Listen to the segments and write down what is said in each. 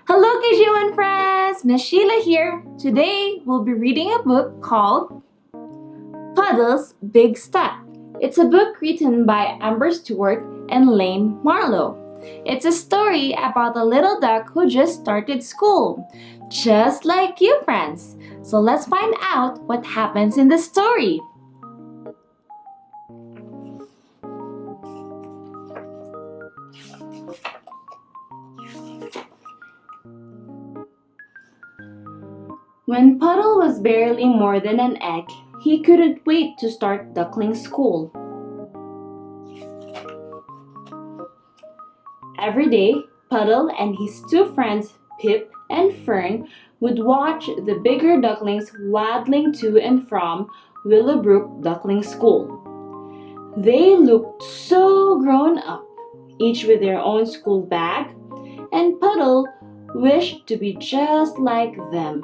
Hello KG1 friends! Miss Sheila here. Today we'll be reading a book called Puddle's Big Step. It's a book written by Amber Stewart and Lane Marlowe. It's a story about a little duck who just started school, just like you friends. So let's find out what happens in the story. When Puddle was barely more than an egg, he couldn't wait to start duckling school. Every day, Puddle and his two friends, Pip and Fern, would watch the bigger ducklings waddling to and from Willowbrook Duckling School. They looked so grown up, each with their own school bag, and Puddle wished to be just like them.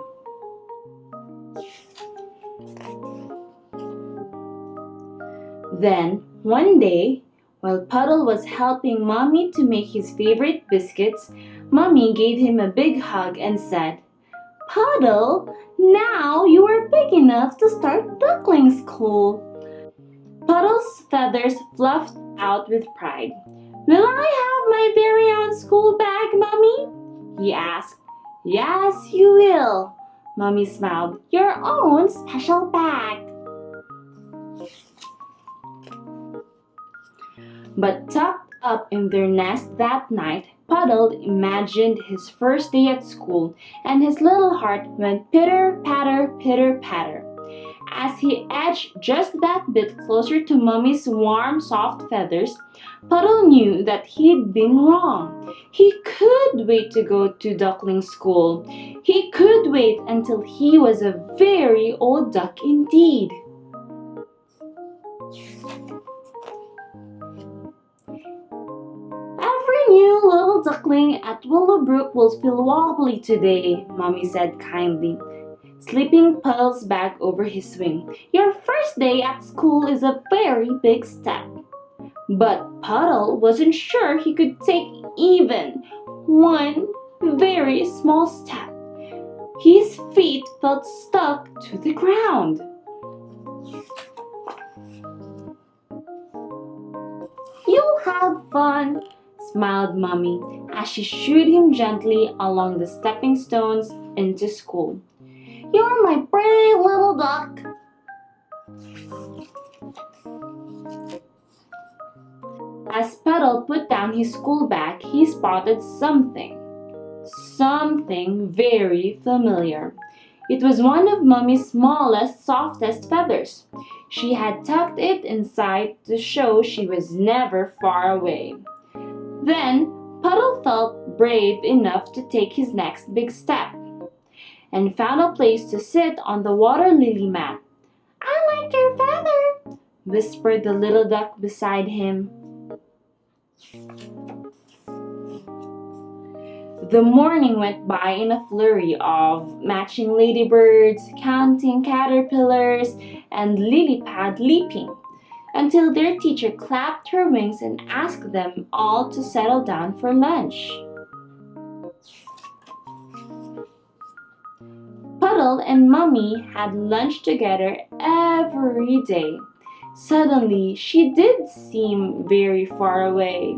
Then, one day, while Puddle was helping Mommy to make his favorite biscuits, Mommy gave him a big hug and said, "Puddle, now you are big enough to start duckling school." Puddle's feathers fluffed out with pride. "Will I have my very own school bag, Mommy?" he asked. "Yes, you will," Mommy smiled. "Your own special bag." But tucked up in their nest that night, Puddle imagined his first day at school, and his little heart went pitter-patter, pitter-patter. As he edged just that bit closer to Mummy's warm, soft feathers, Puddle knew that he'd been wrong. He could wait to go to duckling school. He could wait until he was a very old duck indeed. "Every new little duckling at Willowbrook will feel wobbly today," Mommy said kindly, slipping Puddle's bag over his wing. "Your first day at school is a very big step." But Puddle wasn't sure he could take even one very small step. His feet felt stuck to the ground. "You'll have fun," smiled Mommy as she shooed him gently along the stepping stones into school. "You're my brave little duck." As Puddle put down his school bag, he spotted something very familiar. It was one of Mummy's smallest, softest feathers. She had tucked it inside to show she was never far away. Then Puddle felt brave enough to take his next big step and found a place to sit on the water lily mat. "I like your feather," whispered the little duck beside him. The morning went by in a flurry of matching ladybirds, counting caterpillars, and lily pad leaping, until their teacher clapped her wings and asked them all to settle down for lunch. Puddle and Mommy had lunch together every day. Suddenly, she did seem very far away.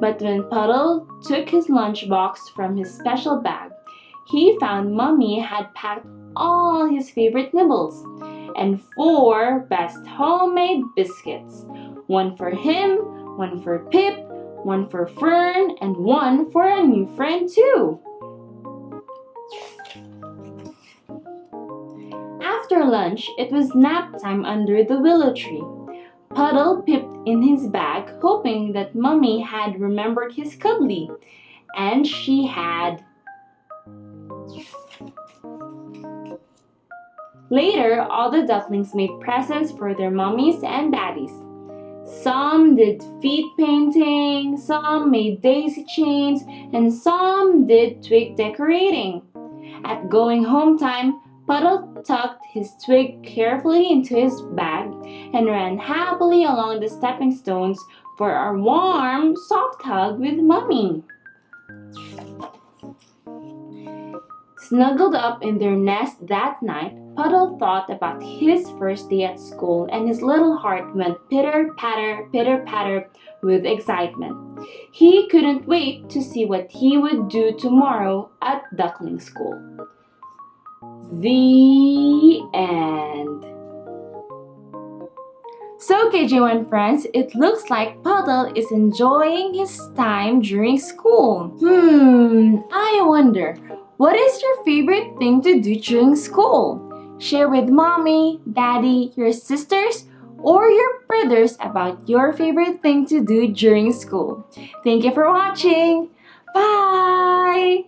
But when Puddle took his lunchbox from his special bag, he found Mommy had packed all his favorite nibbles and 4 best homemade biscuits. One for him, one for Pip, one for Fern, and one for a new friend too. After lunch, it was nap time under the willow tree. Puddle peeped in his bag, hoping that Mommy had remembered his cuddly, and she had. Later, all the ducklings made presents for their mummies and daddies. Some did feet painting, some made daisy chains, and some did twig decorating. At going home time, Puddle tucked his twig carefully into his bag and ran happily along the stepping stones for a warm, soft hug with Mommy. Snuggled up in their nest that night, Puddle thought about his first day at school, and his little heart went pitter patter with excitement. He couldn't wait to see what he would do tomorrow at Duckling School. The end. So, KJ1 friends, it looks like Puddle is enjoying his time during school. I wonder, what is your favorite thing to do during school? Share with mommy, daddy, your sisters, or your brothers about your favorite thing to do during school. Thank you for watching. Bye!